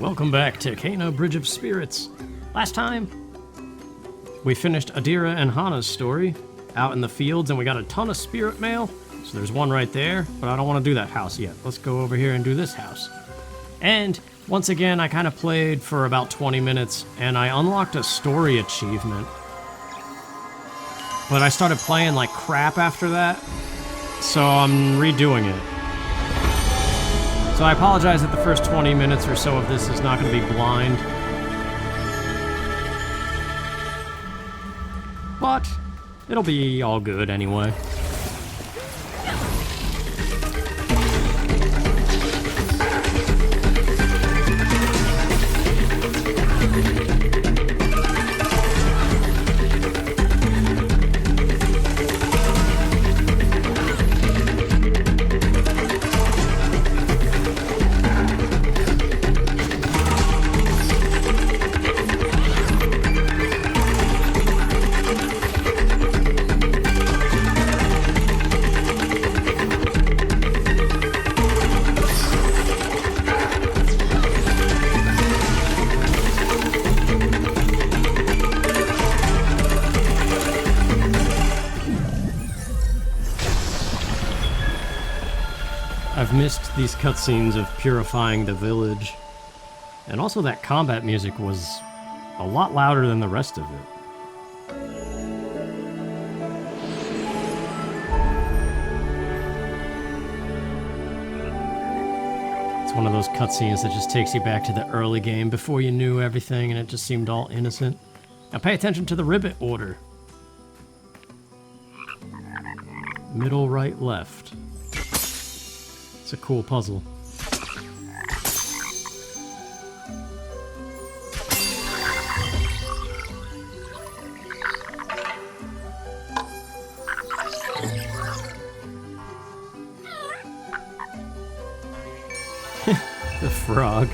Welcome back to Kano Bridge of Spirits. Last time, we finished Adira and Hana's story out in the fields, and we got a ton of spirit mail. So there's one right there, but I don't want to do that house yet. Let's go over here and do this house. And once again, I kind of played for about 20 minutes, and I unlocked a story achievement. But I started playing like crap after that, so I'm redoing it. So I apologize that the first 20 minutes or so of this is not going to be blind. But it'll be all good anyway. I've missed these cutscenes of purifying the village, and also that combat music was a lot louder than the rest of it. It's one of those cutscenes that just takes you back to the early game before you knew everything and it just seemed all innocent. Now pay attention to the ribbit order. Middle, right, left. It's a cool puzzle. The frog.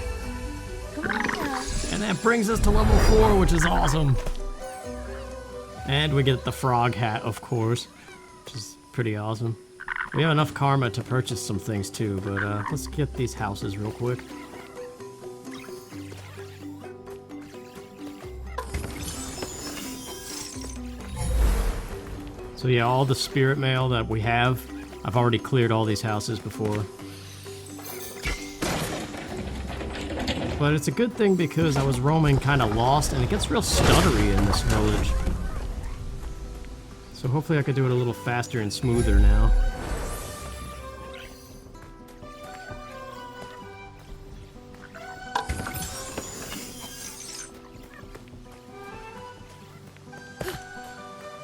And that brings us to level 4, which is awesome. And we get the frog hat, of course, which is pretty awesome. We have enough karma to purchase some things too, but let's get these houses real quick. So yeah, all the spirit mail that we have, I've already cleared all these houses before. But it's a good thing because I was roaming kind of lost, and it gets real stuttery in this village. So hopefully I could do it a little faster and smoother now.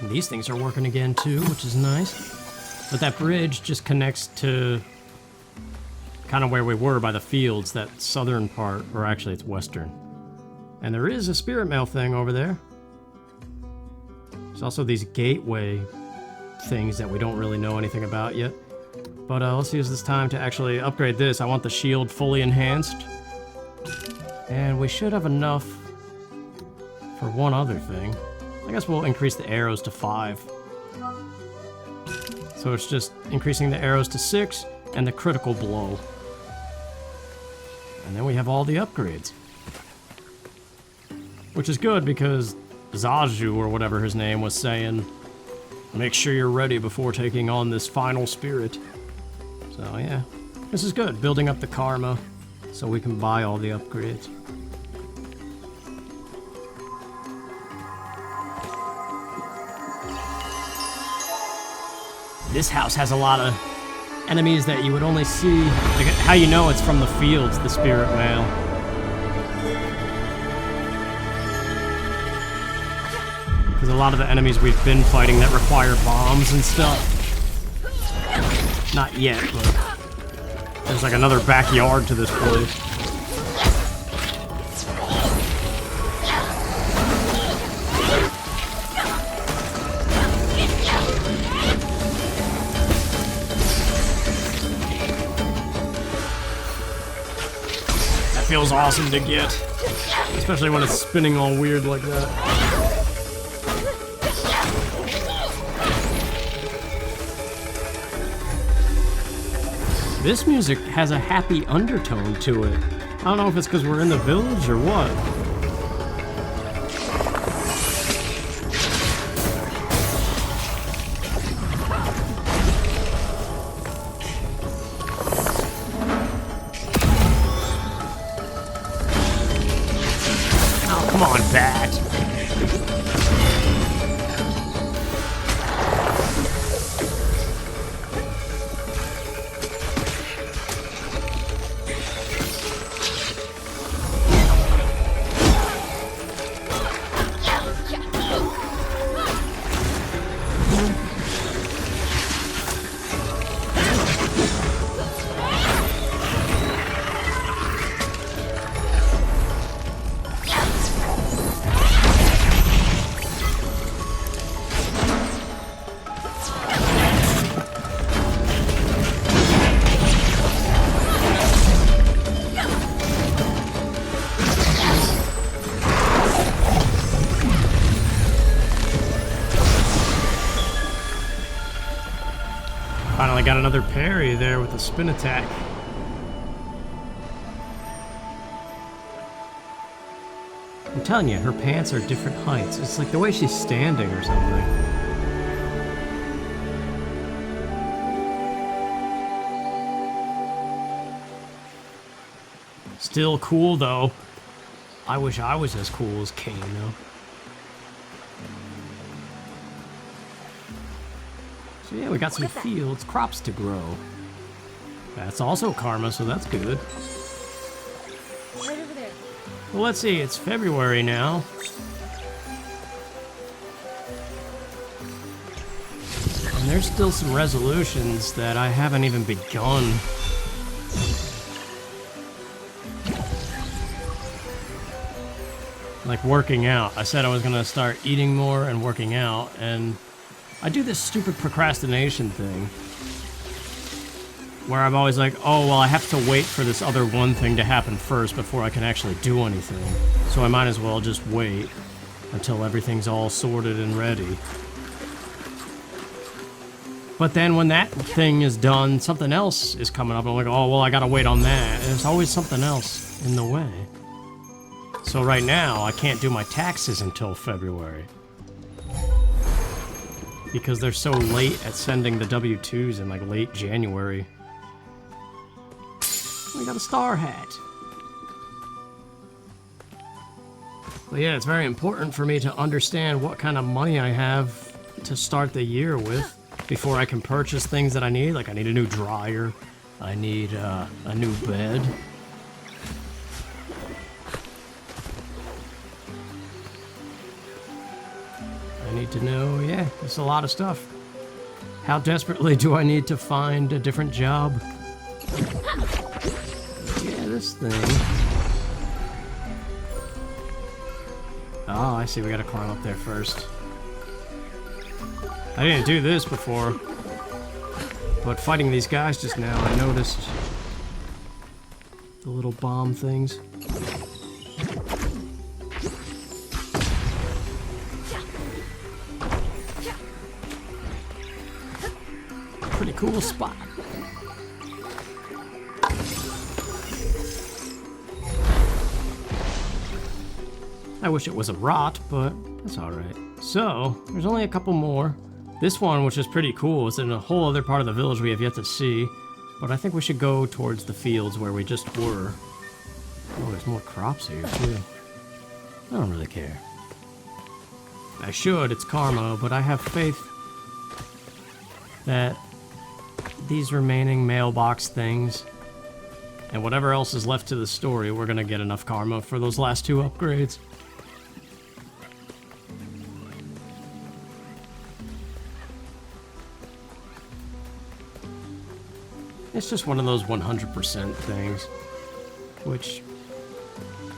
These things are working again too, which is nice. But that bridge just connects to kind of where we were by the fields, that southern part, or actually it's western. And there is a spirit mail thing over there. There's also these gateway things that we don't really know anything about yet. But let's use this time to actually upgrade this. I want the shield fully enhanced. And we should have enough for one other thing. I guess we'll increase the arrows to 5. So it's just increasing the arrows to 6 and the critical blow. And then we have all the upgrades. Which is good because Zaju, or whatever his name, was saying, make sure you're ready before taking on this final spirit. So yeah, this is good, building up the karma so we can buy all the upgrades. This house has a lot of enemies that you would only see, like how you know it's from the fields, the spirit mail. Because a lot of the enemies we've been fighting that require bombs and stuff. Not yet, but there's like another backyard to this place. Feels awesome to get, especially when it's spinning all weird like that. This music has a happy undertone to it. I don't know if it's because we're in the village or what. Oh, come on, bat. Finally got another parry there with the spin attack. I'm telling you, her pants are different heights. It's like the way she's standing or something. Still cool though. I wish I was as cool as Kane though. So yeah, we got some fields, crops to grow. That's also karma, so that's good. Right over there. Well, let's see, it's February now. And there's still some resolutions that I haven't even begun. Like working out. I said I was gonna start eating more and working out, and I do this stupid procrastination thing where I'm always like, oh, well, I have to wait for this other one thing to happen first before I can actually do anything. So I might as well just wait until everything's all sorted and ready. But then when that thing is done, something else is coming up. I'm like, oh, well, I gotta wait on that. And there's always something else in the way. So right now, I can't do my taxes until February. Because they're so late at sending the W-2s in like late January. We got a star hat. But yeah, it's very important for me to understand what kind of money I have to start the year with before I can purchase things that I need. Like I need a new dryer, I need a new bed. I need to know, yeah, it's a lot of stuff. How desperately do I need to find a different job? Yeah, this thing. Oh, I see, we gotta climb up there first. I didn't do this before, but fighting these guys just now, I noticed the little bomb things. Pretty cool spot. I wish it was a rot, but that's alright. So, there's only a couple more. This one, which is pretty cool, is in a whole other part of the village we have yet to see. But I think we should go towards the fields where we just were. Oh, there's more crops here, too. I don't really care. I should, it's karma, but I have faith that these remaining mailbox things and whatever else is left to the story, we're gonna get enough karma for those last two upgrades. It's just one of those 100% things, which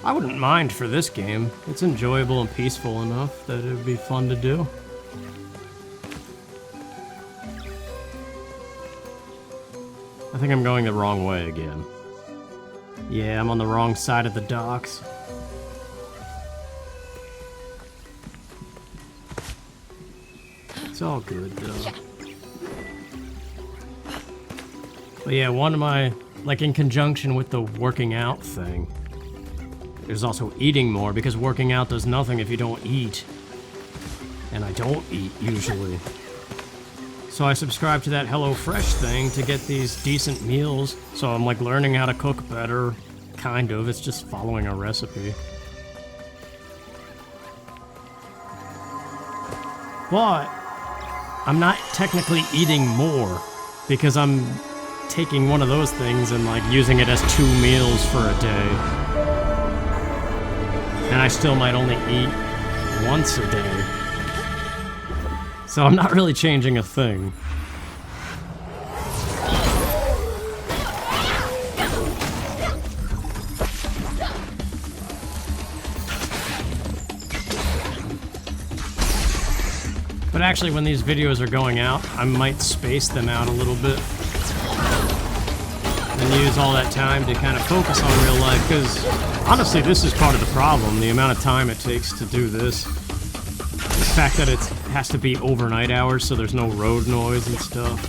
I wouldn't mind for this game. It's enjoyable and peaceful enough that it would be fun to do. I think I'm going the wrong way again. Yeah, I'm on the wrong side of the docks. It's all good, though. But yeah, one of my, like in conjunction with the working out thing, There's also eating more, because working out does nothing if you don't eat. And I don't eat, usually. So I subscribe to that HelloFresh thing to get these decent meals. So I'm like learning how to cook better, kind of. It's just following a recipe. But I'm not technically eating more, because I'm taking one of those things and like using it as 2 meals for a day. And I still might only eat once a day. So I'm not really changing a thing. But actually, when these videos are going out, I might space them out a little bit. And use all that time to kind of focus on real life, because honestly, this is part of the problem. The amount of time it takes to do this. The fact that it has to be overnight hours, so there's no road noise and stuff.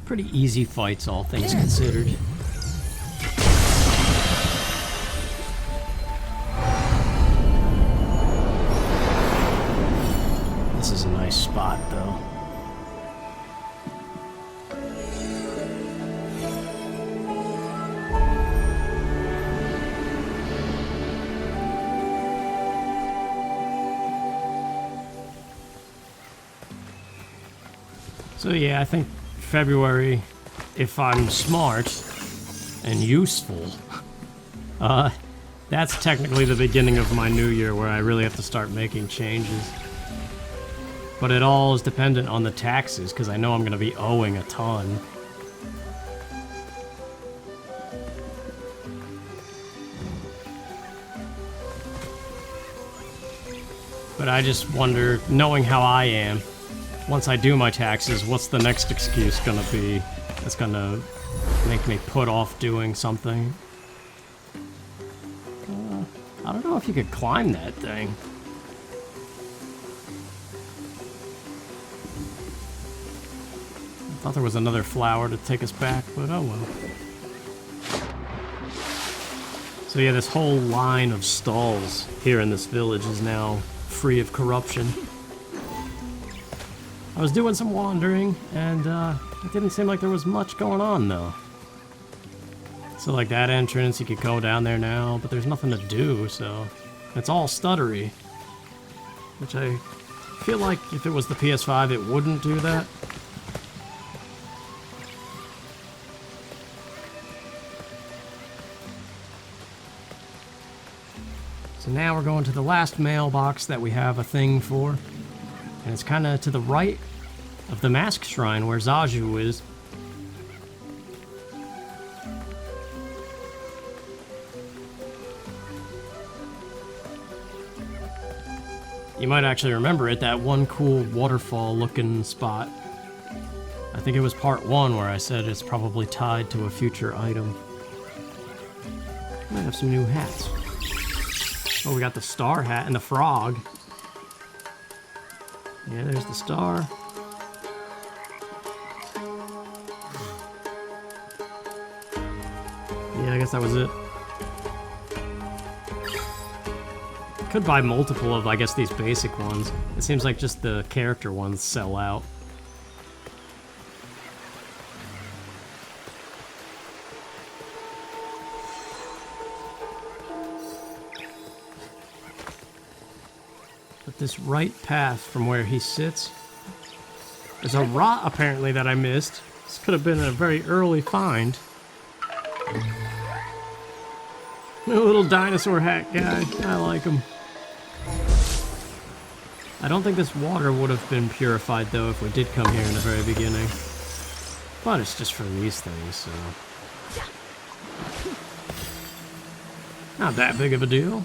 Pretty easy fights, all things considered. This is a nice spot, though. So yeah, I think February, if I'm smart and useful, that's technically the beginning of my new year, where I really have to start making changes. But it all is dependent on the taxes, because I know I'm going to be owing a ton. But I just wonder, knowing how I am, once I do my taxes, what's the next excuse gonna be that's gonna make me put off doing something? I don't know if you could climb that thing. I thought there was another flower to take us back, but oh well. So yeah, this whole line of stalls here in this village is now free of corruption. I was doing some wandering, and it didn't seem like there was much going on, though. So like that entrance, you could go down there now, but there's nothing to do, so it's all stuttery. Which I feel like if it was the PS5, it wouldn't do that. So now we're going to the last mailbox that we have a thing for. And it's kind of to the right of the Mask Shrine where Zaju is. You might actually remember it, that one cool waterfall looking spot. I think it was part 1 where I said it's probably tied to a future item. Might have some new hats. Oh, we got the star hat and the frog. Yeah, there's the star. Yeah, I guess that was it. Could buy multiple of, I guess, these basic ones. It seems like just the character ones sell out. But this right path from where he sits, there's a rot apparently that I missed. This could have been a very early find. A little dinosaur hat guy. I like him. I don't think this water would have been purified though if we did come here in the very beginning. But it's just for these things, so... not that big of a deal.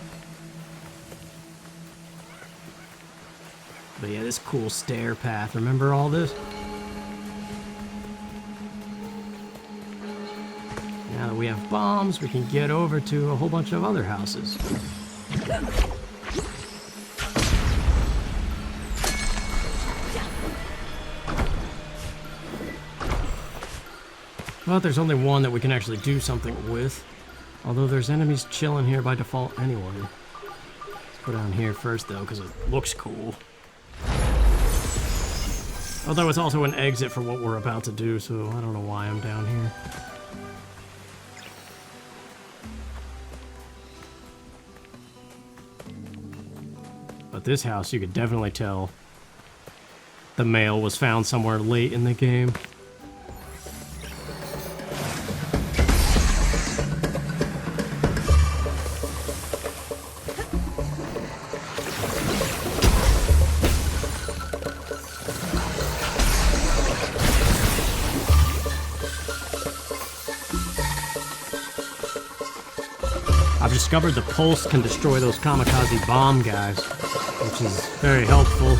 But yeah, this cool stair path. Remember all this? Now that we have bombs, we can get over to a whole bunch of other houses. But there's only one that we can actually do something with. Although there's enemies chilling here by default anyway. Let's go down here first though, because it looks cool. Although it's also an exit for what we're about to do, so I don't know why I'm down here. But this house, you could definitely tell the mail was found somewhere late in the game. I've discovered the pulse can destroy those kamikaze bomb guys, which is very helpful.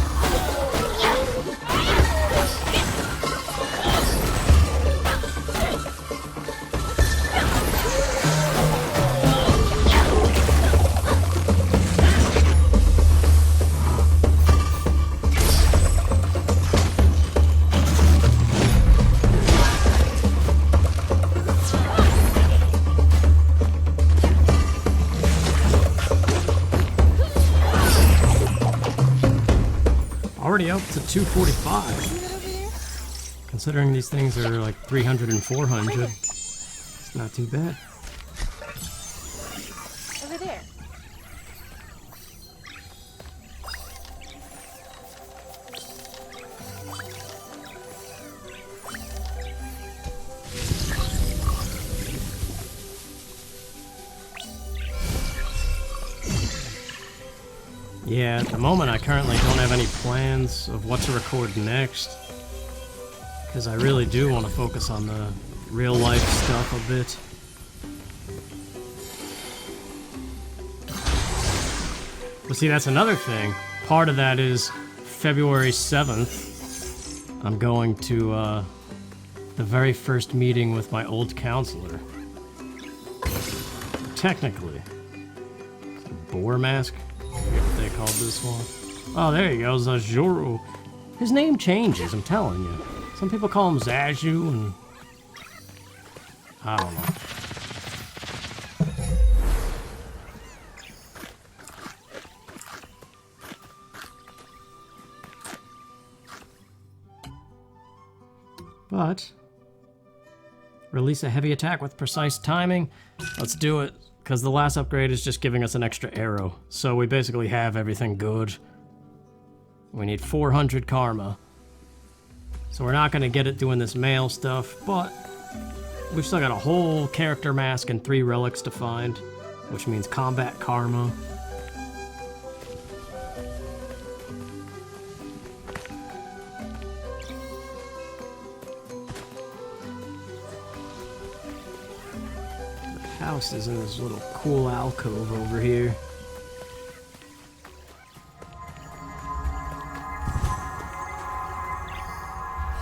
Already up to 245. Considering these things are like 300 and 400, it's not too bad. Over there. Yeah, at the moment I currently don't have any plans of what to record next, because I really do want to focus on the real life stuff a bit. But see, that's another thing. Part of that is February 7th, I'm going to the very first meeting with my old counselor. Technically. It's a boar mask? What they called this one. Oh, there he goes, Zajuru. His name changes, I'm telling you. Some people call him Zaju, and I don't know. But release a heavy attack with precise timing. Let's do it. Because the last upgrade is just giving us an extra arrow. So we basically have everything good. We need 400 karma. So we're not going to get it doing this mail stuff, but we've still got a whole character mask and 3 relics to find, which means combat karma. House is in this little cool alcove over here.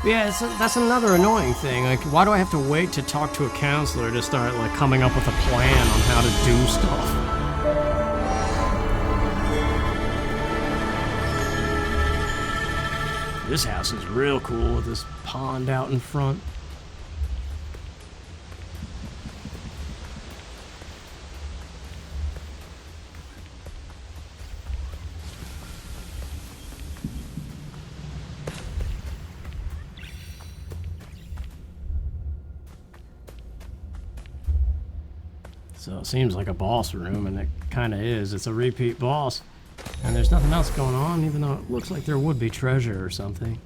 Yeah, that's another annoying thing. Like, why do I have to wait to talk to a counselor to start, like, coming up with a plan on how to do stuff? This house is real cool with this pond out in front. So it seems like a boss room, and it kind of is. It's a repeat boss. And there's nothing else going on, even though it looks like there would be treasure or something.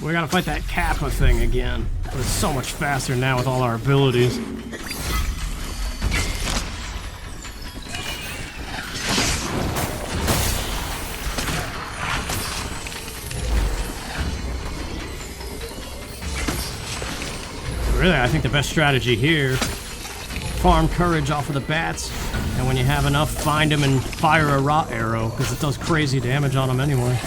We gotta fight that Kappa thing again. But it's so much faster now with all our abilities. Really, I think the best strategy here, farm courage off of the bats, and when you have enough, find them and fire a rot arrow, because it does crazy damage on them anyway.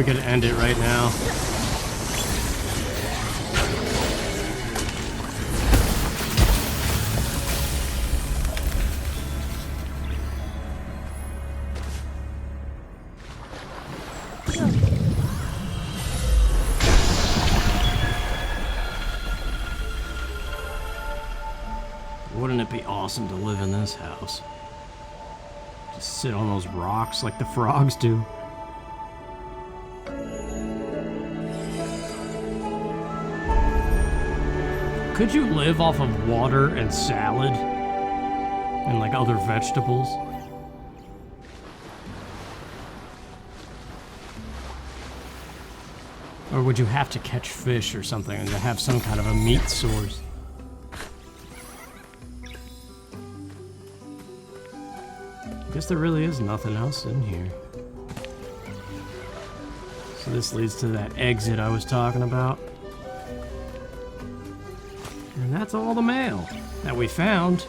we could end it right now. Wouldn't it be awesome to live in this house? Just sit on those rocks like the frogs do. Could you live off of water and salad? And like other vegetables? Or would you have to catch fish or something and to have some kind of a meat source? I guess there really is nothing else in here. So this leads to that exit I was talking about. And that's all the mail that we found.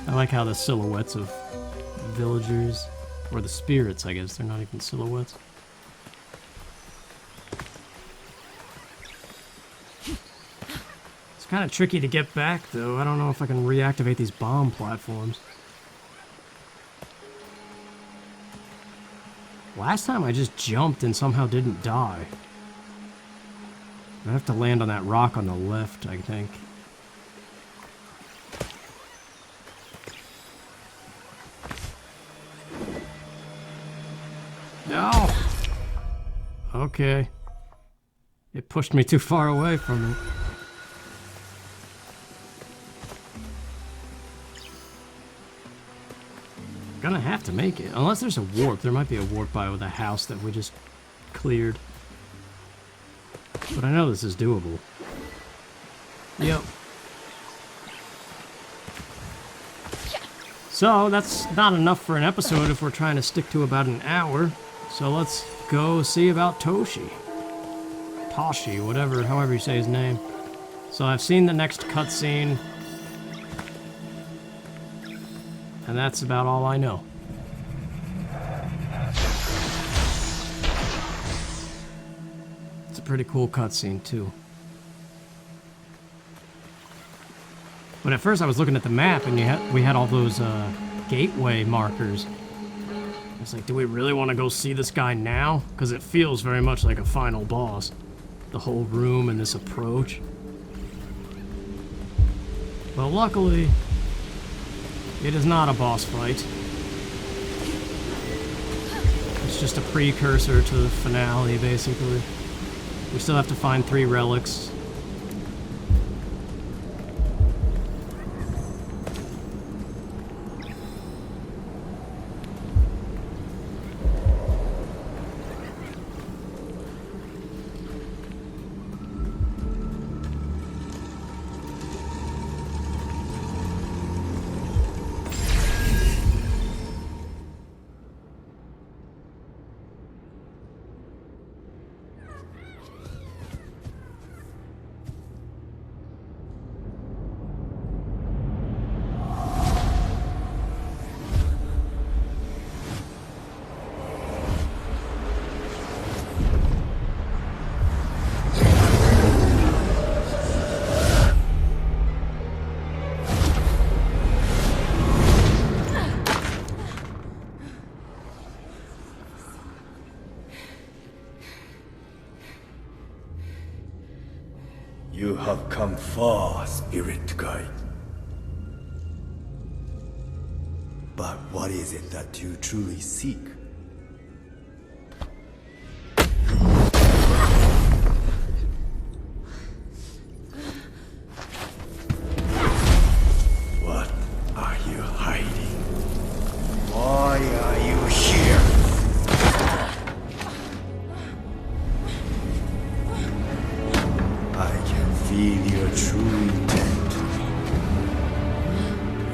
I like how the silhouettes of villagers, or the spirits, I guess, they're not even silhouettes. It's kind of tricky to get back, though. I don't know if I can reactivate these bomb platforms. Last time I just jumped and somehow didn't die. I have to land on that rock on the left, I think. No! Okay. It pushed me too far away from it. Gonna have to make it. Unless there's a warp. There might be a warp by with a house that we just cleared. But I know this is doable. Yep. So, that's not enough for an episode if we're trying to stick to about an hour. So let's go see about Toshi. Toshi, whatever, however you say his name. So I've seen the next cutscene. And that's about all I know. It's a pretty cool cutscene, too. But at first I was looking at the map, and we had all those gateway markers. It's like, do we really want to go see this guy now? Because it feels very much like a final boss. The whole room and this approach. Well, luckily, it is not a boss fight. It's just a precursor to the finale, basically. We still have to find 3 relics. You have come far, spirit guide. But what is it that you truly seek? What are you hiding? Why are you here? I can feel your true intent.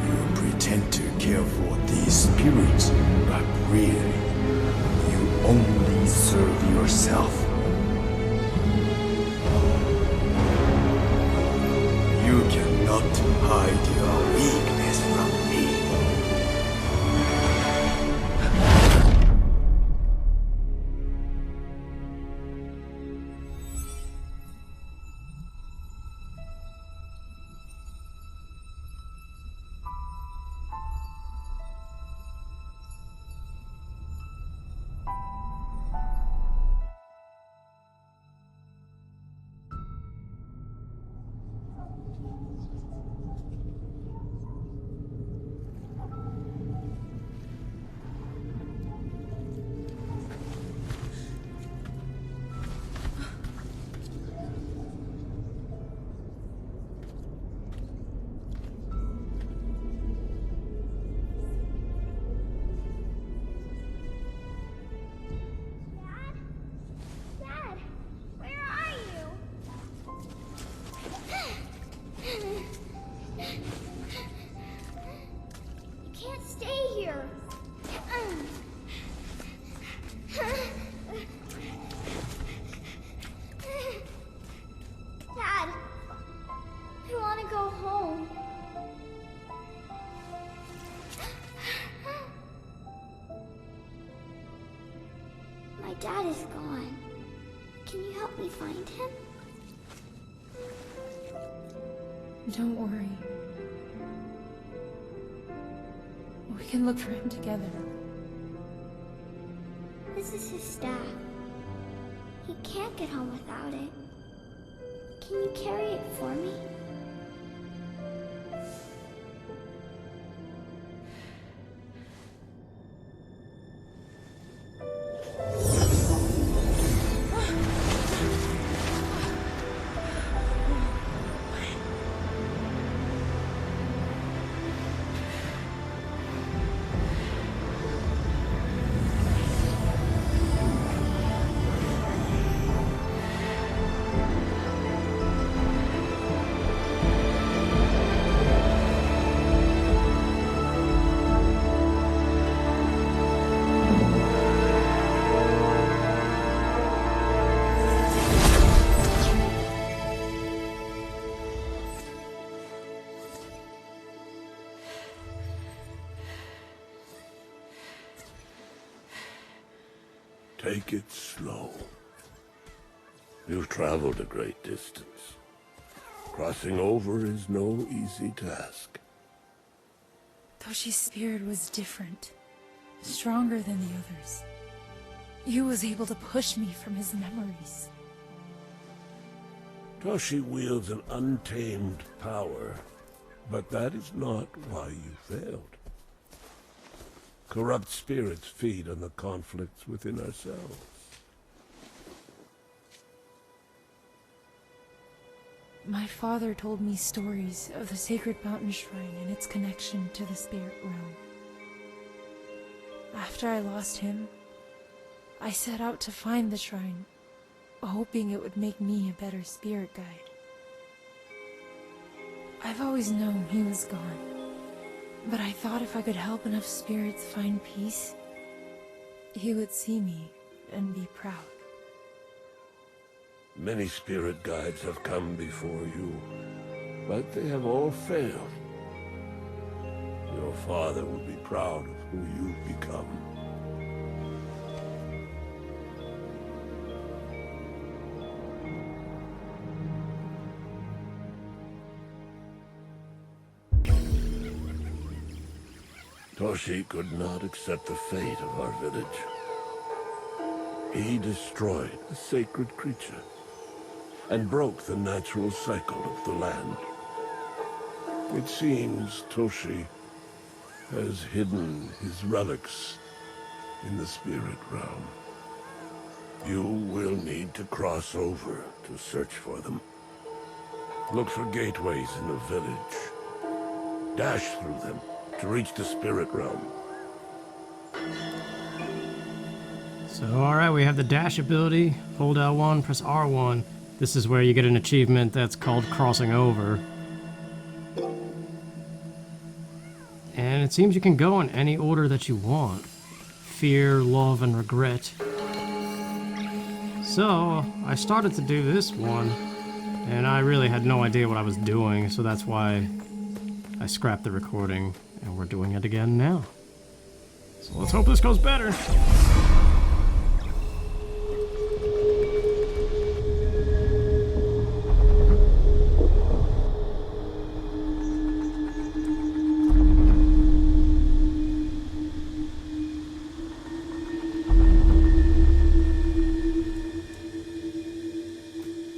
You pretend to care for these spirits, but really, you only serve yourself. You cannot hide your weakness from me. Dad is gone. Can you help me find him? Don't worry. We can look for him together. This is his staff. He can't get home without it. Can you carry it for me? Take it slow. You've traveled a great distance. Crossing over is no easy task. Toshi's spirit was different, stronger than the others. He was able to push me from his memories. Toshi wields an untamed power, but that is not why you failed. Corrupt spirits feed on the conflicts within ourselves. My father told me stories of the sacred mountain shrine and its connection to the spirit realm. After I lost him, I set out to find the shrine, hoping it would make me a better spirit guide. I've always known he was gone. But I thought if I could help enough spirits find peace, he would see me and be proud. Many spirit guides have come before you, but they have all failed. Your father will be proud of who you've become. Toshi could not accept the fate of our village. He destroyed a sacred creature and broke the natural cycle of the land. It seems Toshi has hidden his relics in the spirit realm. You will need to cross over to search for them. Look for gateways in the village. Dash through them to reach the spirit realm. So, alright, we have the dash ability. Hold L1, press R1. This is where you get an achievement that's called crossing over. And it seems you can go in any order that you want. Fear, love, and regret. So, I started to do this one, and I really had no idea what I was doing, so that's why I scrapped the recording, and we're doing it again now. So let's hope this goes better.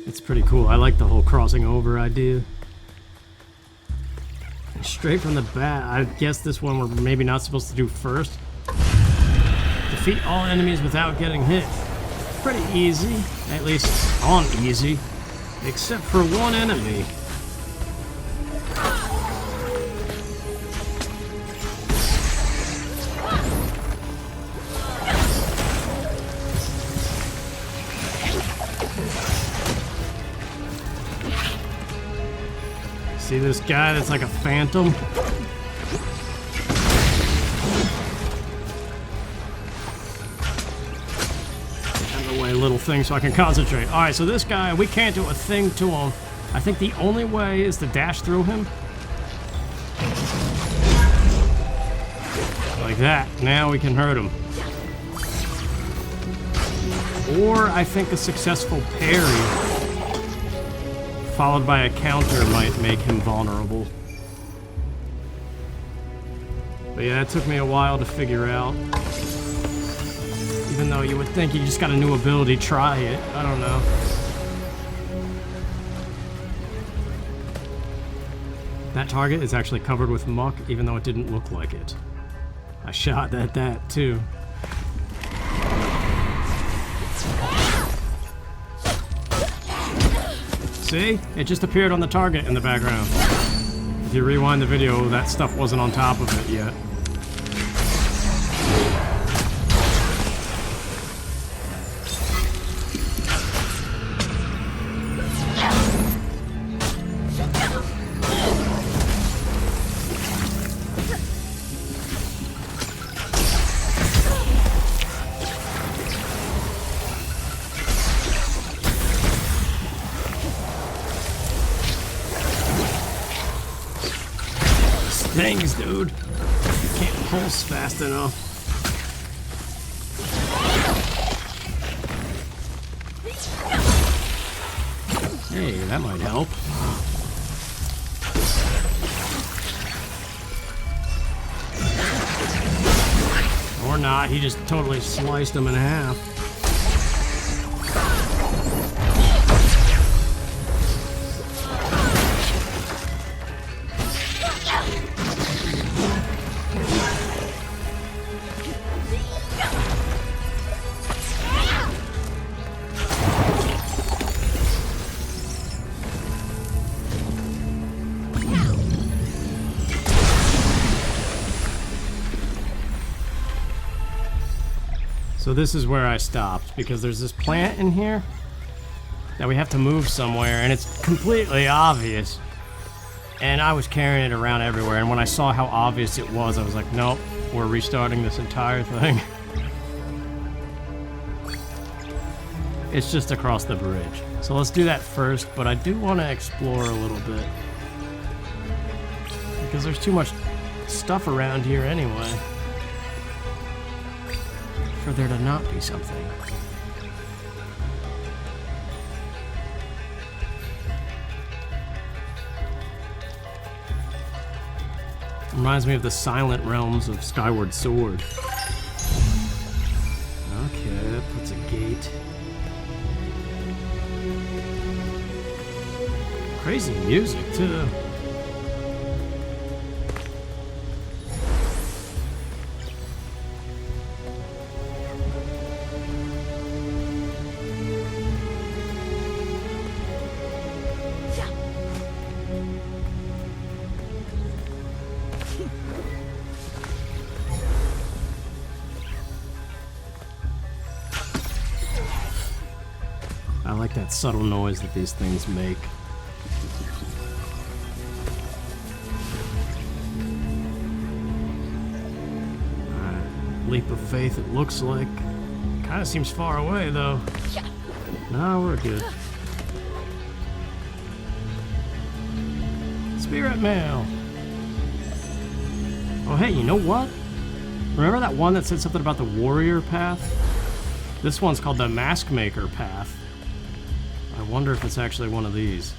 It's pretty cool. I like the whole crossing over idea. And straight from the bat, I guess this one we're maybe not supposed to do first. Defeat all enemies without getting hit. Pretty easy, at least on easy, except for one enemy. See this guy that's like a phantom? Out of the way, little thing, so I can concentrate. Alright, so this guy, we can't do a thing to him. I think the only way is to dash through him. Like that. Now we can hurt him. Or I think a successful parry followed by a counter might make him vulnerable. But yeah, it took me a while to figure out. Even though you would think you just got a new ability, try it. I don't know. That target is actually covered with muck, even though it didn't look like it. I shot at that too. See? It just appeared on the target in the background. If you rewind the video, that stuff wasn't on top of it yet. Things, dude. Can't pulse fast enough. Hey, that might help. Or not, he just totally sliced him in half. So this is where I stopped, because there's this plant in here that we have to move somewhere, and it's completely obvious. And I was carrying it around everywhere, and when I saw how obvious it was, I was like, nope, we're restarting this entire thing. It's just across the bridge. So let's do that first, but I do want to explore a little bit. Because there's too much stuff around here anyway for there to not be something. Reminds me of the Silent Realms of Skyward Sword. Okay, that puts a gate. Crazy music, too. I like that subtle noise that these things make. Alright, leap of faith it looks like. Kinda seems far away though. No, we're good. Spirit mail! Oh hey, you know what? Remember that one that said something about the warrior path? This one's called the Mask Maker path. I wonder if it's actually one of these.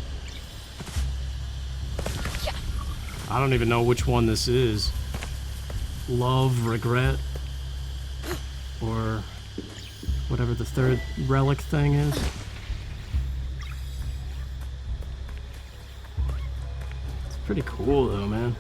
I don't even know which one this is. Love, regret, or whatever the third relic thing is. It's pretty cool though, man.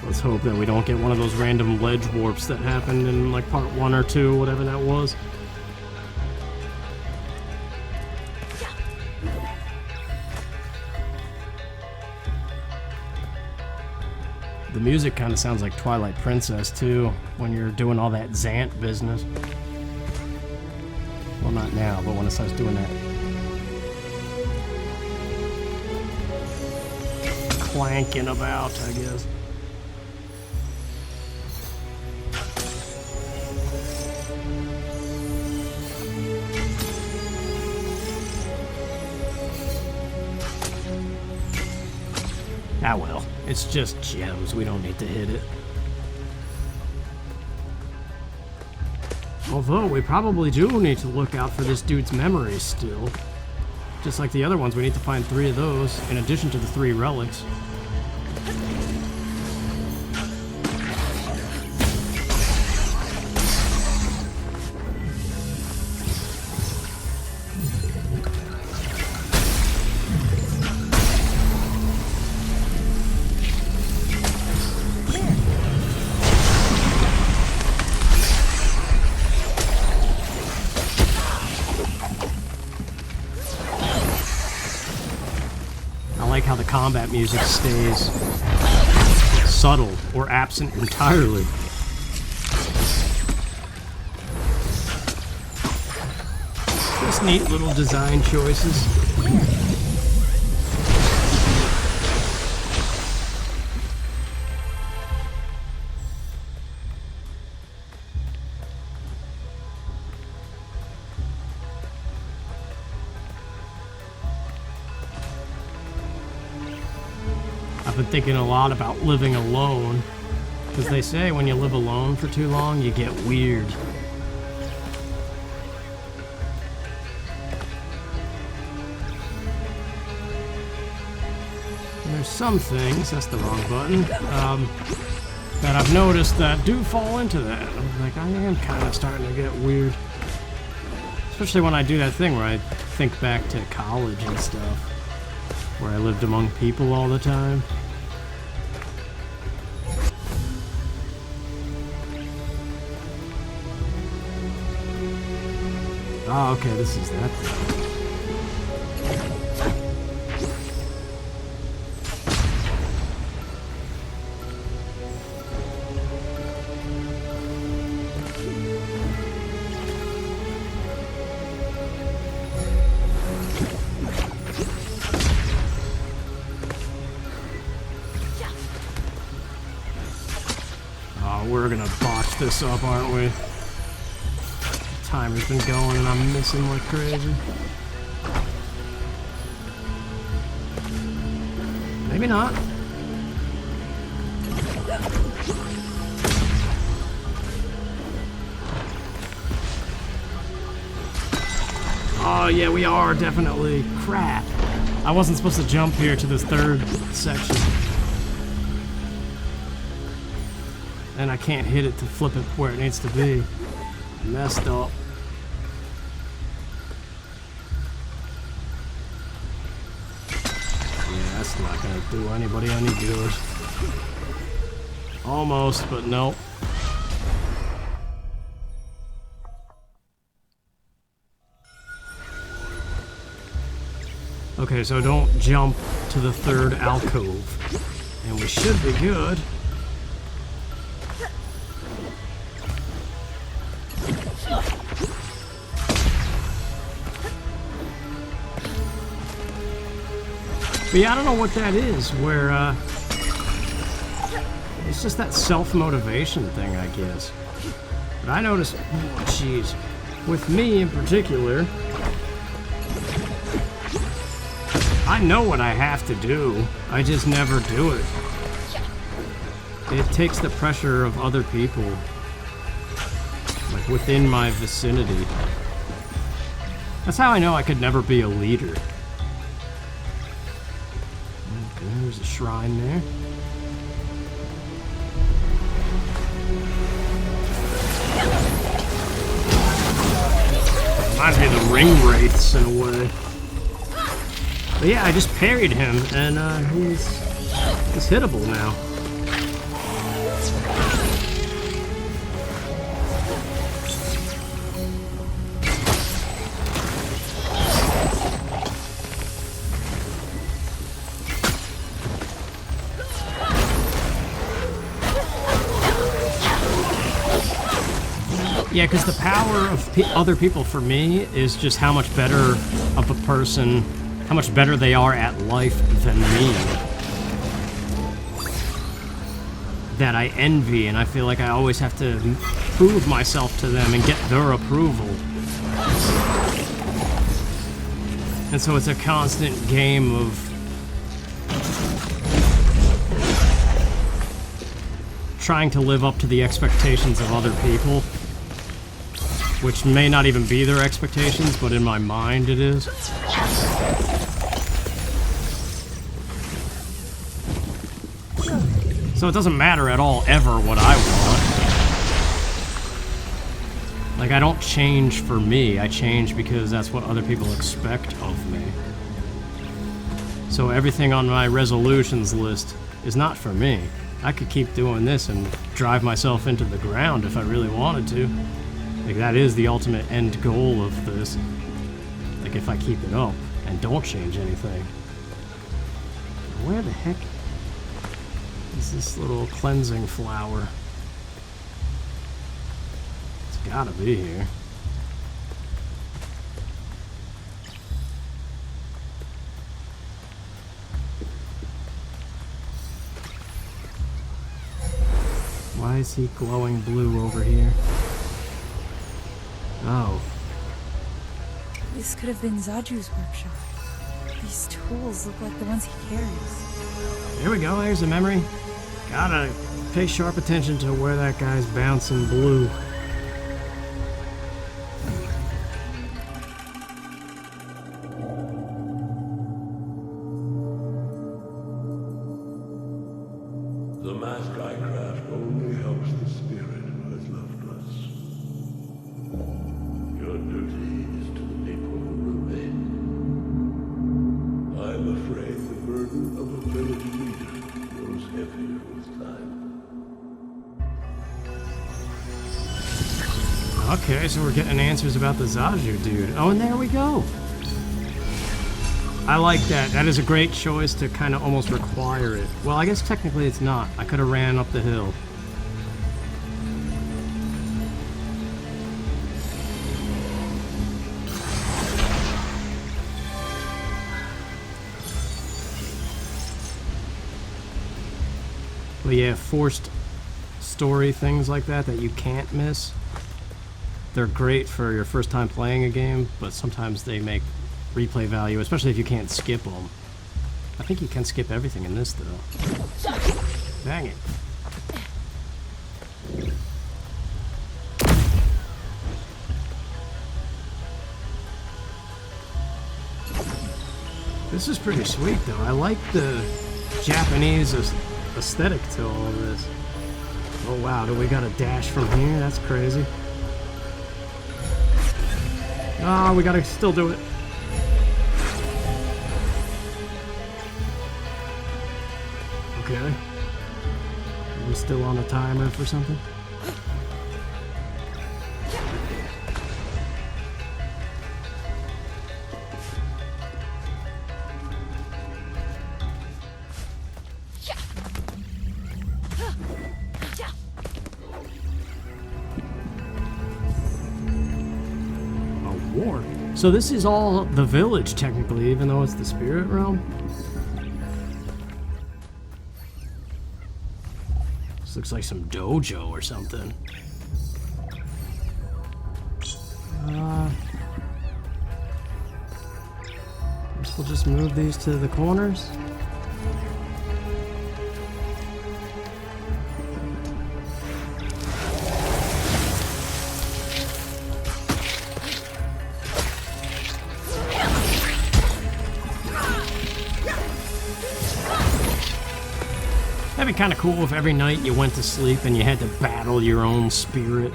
Let's hope that we don't get one of those random ledge warps that happened in like part 1 or 2, whatever that was. The music kind of sounds like Twilight Princess too, when you're doing all that Zant business. Well, not now, but when it starts doing that clanking about, I guess. Ah well, it's just gems, we don't need to hit it. Although, we probably do need to look out for this dude's memories still. Just like the other ones, we need to find 3 of those, in addition to the 3 relics. How the combat music stays subtle or absent entirely. Just neat little design choices. I've been thinking a lot about living alone, because they say when you live alone for too long, you get weird. And there's some things, that's the wrong button, that I've noticed that do fall into that. I'm like, I am kind of starting to get weird. Especially when I do that thing where I think back to college and stuff, where I lived among people all the time. Oh, okay, this is that thing. Oh, we're gonna botch this up, aren't we? Timer's been going and I'm missing like crazy. Maybe not. Oh yeah, we are definitely. Crap. I wasn't supposed to jump here to this 3rd section. And I can't hit it to flip it where it needs to be. Messed up. Yeah, that's not gonna do anybody any good. Almost, but nope. Okay, so don't jump to the 3rd alcove. And we should be good. But yeah, I don't know what that is, where, it's just that self-motivation thing, I guess. But I noticed, oh, jeez, with me in particular, I know what I have to do, I just never do it. It takes the pressure of other people, like, within my vicinity. That's how I know I could never be a leader. There's a shrine there. Reminds me of the ring wraiths in a way. But yeah, I just parried him, and he's hittable now. Yeah, because the power of other people for me is just how much better of a person, how much better they are at life than me. That I envy, and I feel like I always have to prove myself to them and get their approval. And so it's a constant game of trying to live up to the expectations of other people, which may not even be their expectations, but in my mind it is. So it doesn't matter at all ever what I want. Like, I don't change for me, I change because that's what other people expect of me. So everything on my resolutions list is not for me. I could keep doing this and drive myself into the ground if I really wanted to. Like, that is the ultimate end goal of this. Like, if I keep it up and don't change anything. Where the heck is this little cleansing flower? It's gotta be here. Why is he glowing blue over here? Oh. This could have been Zaju's workshop. These tools look like the ones he carries. Here we go, there's a memory. Gotta pay sharp attention to where that guy's bouncing blue. The mask I craft only helps the spirit who has left us. Your duty is to the people who remain. I'm afraid the burden of a village leader grows heavier with time. Okay, so we're getting answers about the Zaju dude. Oh, and there we go. I like that. That is a great choice to kind of almost require it. Well, I guess technically it's not. I could have ran up the hill. But yeah, forced story things like that you can't miss. They're great for your first time playing a game, but sometimes they make replay value, especially if you can't skip them. I think you can skip everything in this, though. Dang it. This is pretty sweet, though. I like the Japanese aesthetic to all of this. Oh, wow. Do we got a dash from here? That's crazy. Ah, we gotta still do it. Okay. Are we still on a timer for something? A war. So this is all the village, technically, even though it's the spirit realm? This looks like some dojo or something. I guess we'll just move these to the corners. That'd be kind of cool if every night you went to sleep and you had to battle your own spirit.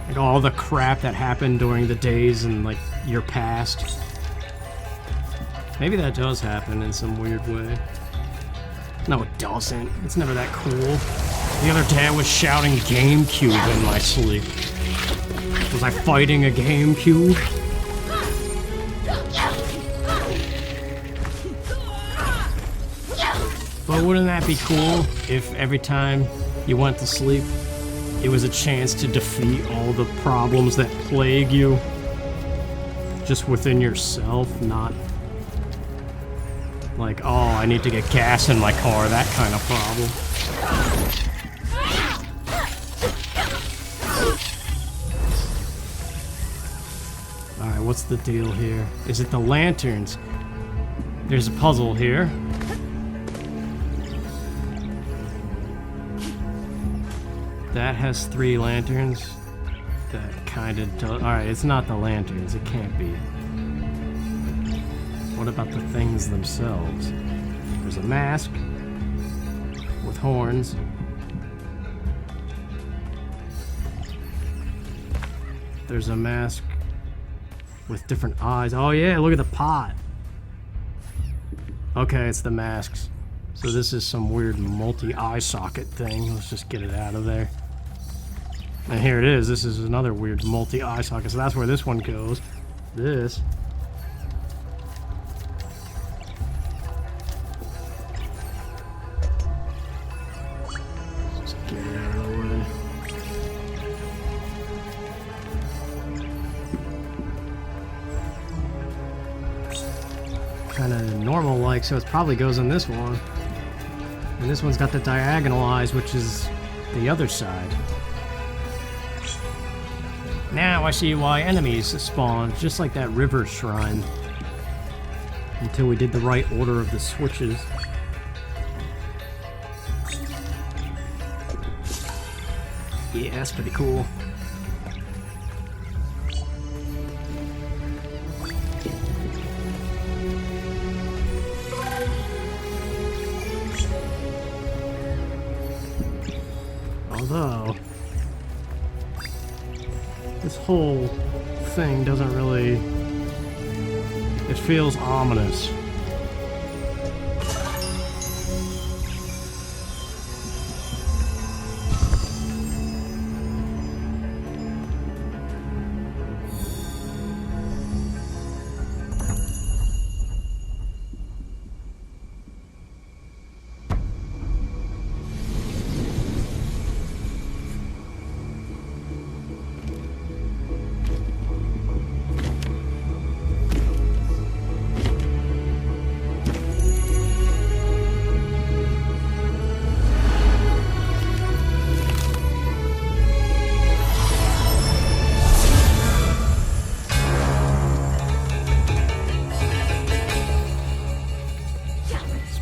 Like all the crap that happened during the days and like your past. Maybe that does happen in some weird way. No, it doesn't. It's never that cool. The other day I was shouting GameCube in my sleep. Was I fighting a GameCube? But wouldn't that be cool if every time you went to sleep, it was a chance to defeat all the problems that plague you? Just within yourself, not like, oh, I need to get gas in my car, that kind of problem. Alright, what's the deal here? Is it the lanterns? There's a puzzle here. That has 3 lanterns. That kind of does. Alright, it's not the lanterns. It can't be. What about the things themselves? There's a mask with horns. There's a mask with different eyes. Oh yeah, look at the pot. Okay, it's the masks. So this is some weird multi-eye socket thing. Let's just get it out of there. And here it is. This is another weird multi-eye socket. So that's where this one goes. This. Just get it out of the way. Kind of normal-like, so it probably goes in this one. And this one's got the diagonal eyes, which is the other side. Now I see why enemies spawn, just like that river shrine. Until we did the right order of the switches. Yeah, that's pretty cool. Although, this whole thing doesn't really... It feels ominous.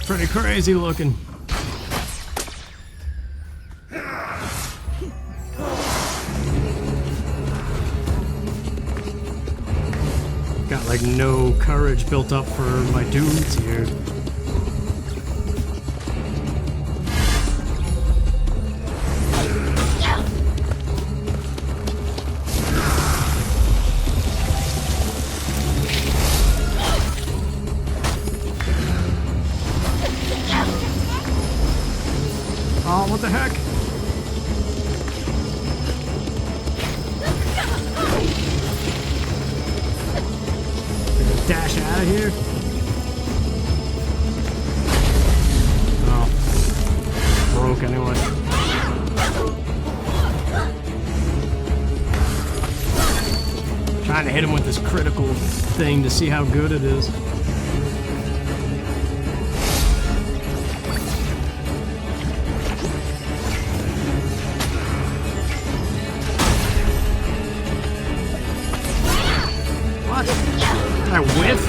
Pretty crazy looking. Got like no courage built up for my dudes here. Oh, what the heck? Dash out of here. Oh. Broke anyway. Trying to hit him with this critical thing to see how good it is. Did I whiff?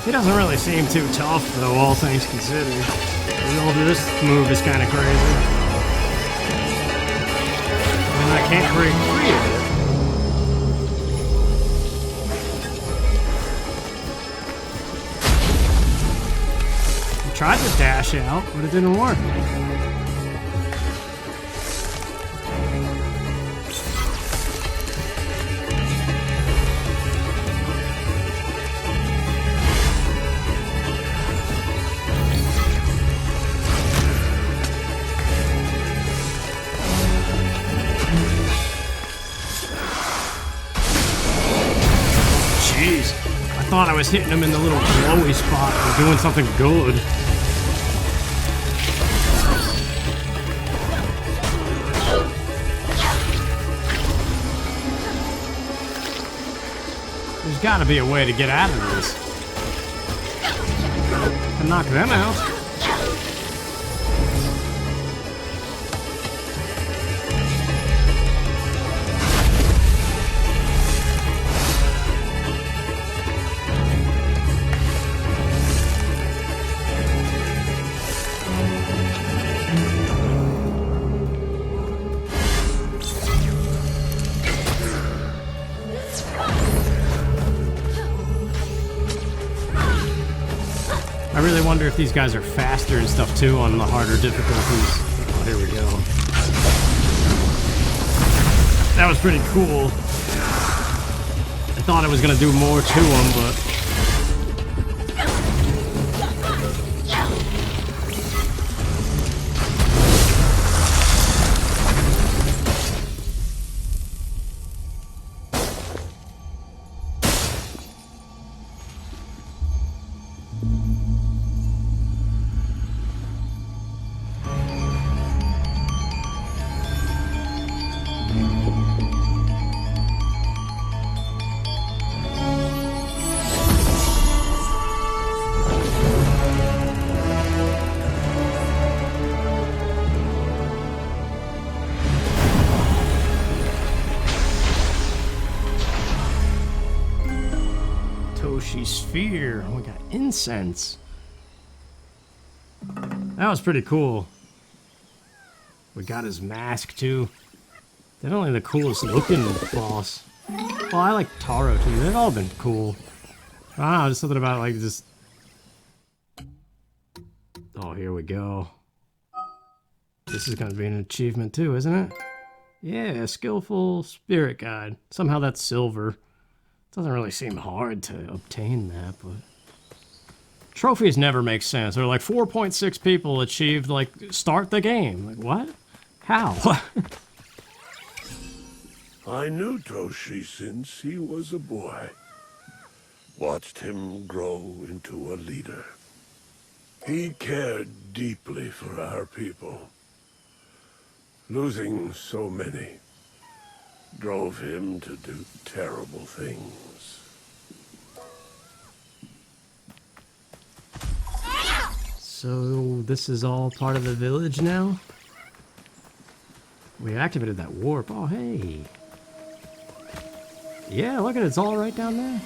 He doesn't really seem too tough, though, all things considered. This move is kind of crazy. And I can't break free of it. Tried to dash out, but it didn't work. Jeez, I thought I was hitting him in the little glowy spot or doing something good. There's gotta be a way to get out of this. And knock them out. I really wonder if these guys are faster and stuff too on the harder difficulties. Oh, here we go. That was pretty cool. I thought I was gonna do more to them, but... Toshi sphere. Oh, we got incense. That was pretty cool. We got his mask too. Definitely the coolest looking boss. Well, I like Taro too. They've all been cool. I don't know, just something about like just... Oh, here we go. This is gonna be an achievement too, isn't it? Yeah, skillful spirit guide. Somehow that's silver. Doesn't really seem hard to obtain that, but... Trophies never make sense. They're like 4.6 people achieved, like, start the game. Like, what? How? I knew Toshi since he was a boy. Watched him grow into a leader. He cared deeply for our people. Losing so many drove him to do terrible things. So, this is all part of the village now? We activated that warp. Oh, hey. Yeah, look at it. It's all right down there.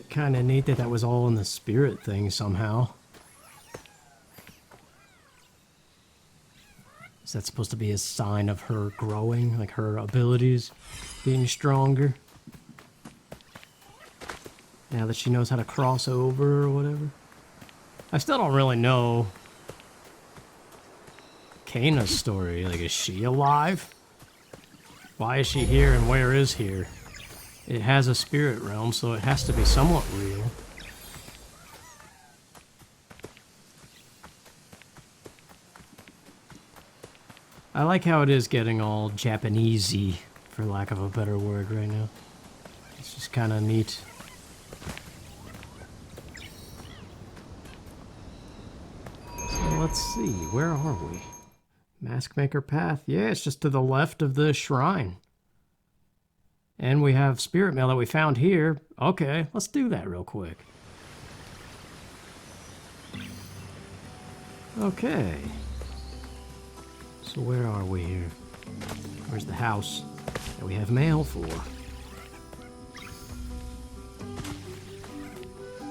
Kind of neat that that was all in the spirit thing somehow. Is that supposed to be a sign of her growing, like her abilities being stronger? Now that she knows how to cross over or whatever? I still don't really know Kana's story. Like, is she alive? Why is she here and where is here? It has a spirit realm, so it has to be somewhat real. I like how it is getting all Japanesey, for lack of a better word right now. It's just kind of neat. So let's see, where are we? Mask Maker Path? Yeah, it's just to the left of the shrine. And we have spirit mail that we found here. Okay, let's do that real quick. Okay. So where are we here? Where's the house that we have mail for?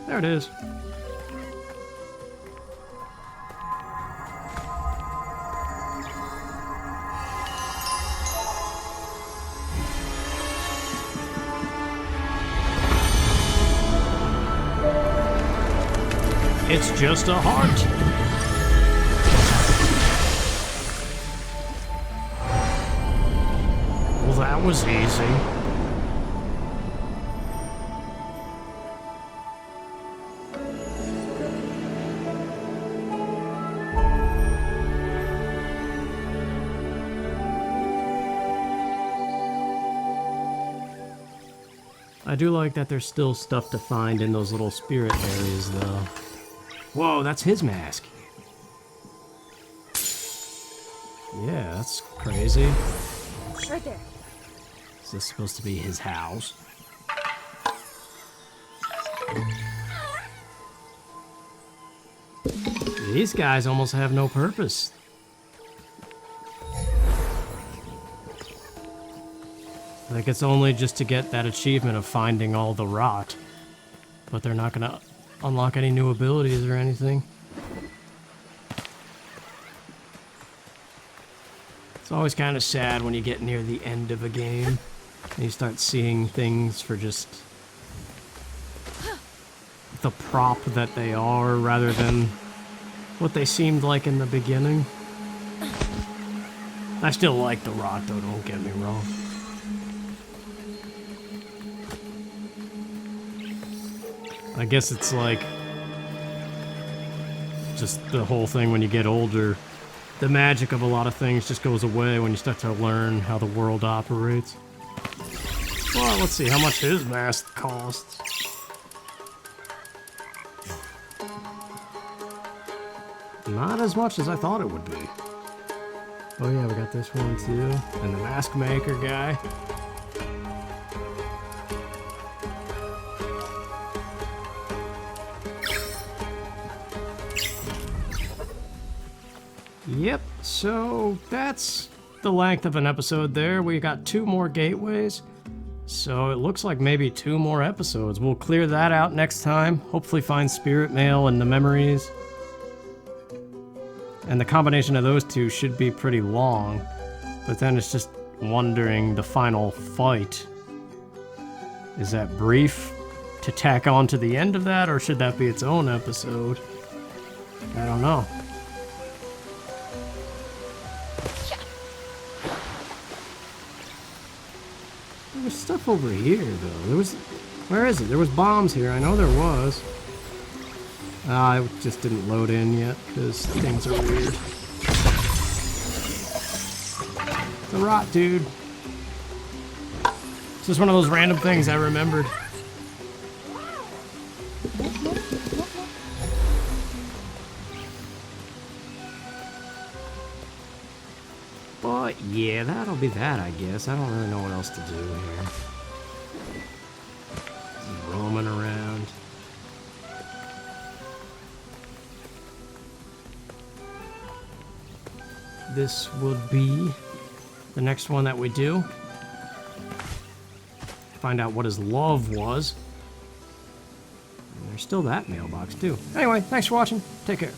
There it is. It's just a heart. Well, that was easy. I do like that there's still stuff to find in those little spirit areas, though. Whoa, that's his mask. Yeah, that's crazy. Right there. Is this supposed to be his house? These guys almost have no purpose. Like, it's only just to get that achievement of finding all the rot. But they're not gonna unlock any new abilities or anything. It's always kind of sad when you get near the end of a game and you start seeing things for just the prop that they are rather than what they seemed like in the beginning. I still like the rot though, don't get me wrong. I guess it's like just the whole thing when you get older. The magic of a lot of things just goes away when you start to learn how the world operates. Well, let's see how much his mask costs. Not as much as I thought it would be. Oh yeah, we got this one too. And the mask maker guy. Yep, so that's the length of an episode there. We got 2 more gateways. So it looks like maybe 2 more episodes. We'll clear that out next time. Hopefully find spirit mail and the memories. And the combination of those 2 should be pretty long. But then it's just wondering the final fight. Is that brief to tack on to the end of that, or should that be its own episode? I don't know. There's stuff over here, though. There was... Where is it? There was bombs here. I know there was. It just didn't load in yet, because things are weird. It's a rot, dude. It's just one of those random things I remembered. But yeah, that'll be that, I guess. I don't really know what else to do here. Just roaming around. This would be the next one that we do. Find out what his love was. And there's still that mailbox, too. Anyway, thanks for watching. Take care.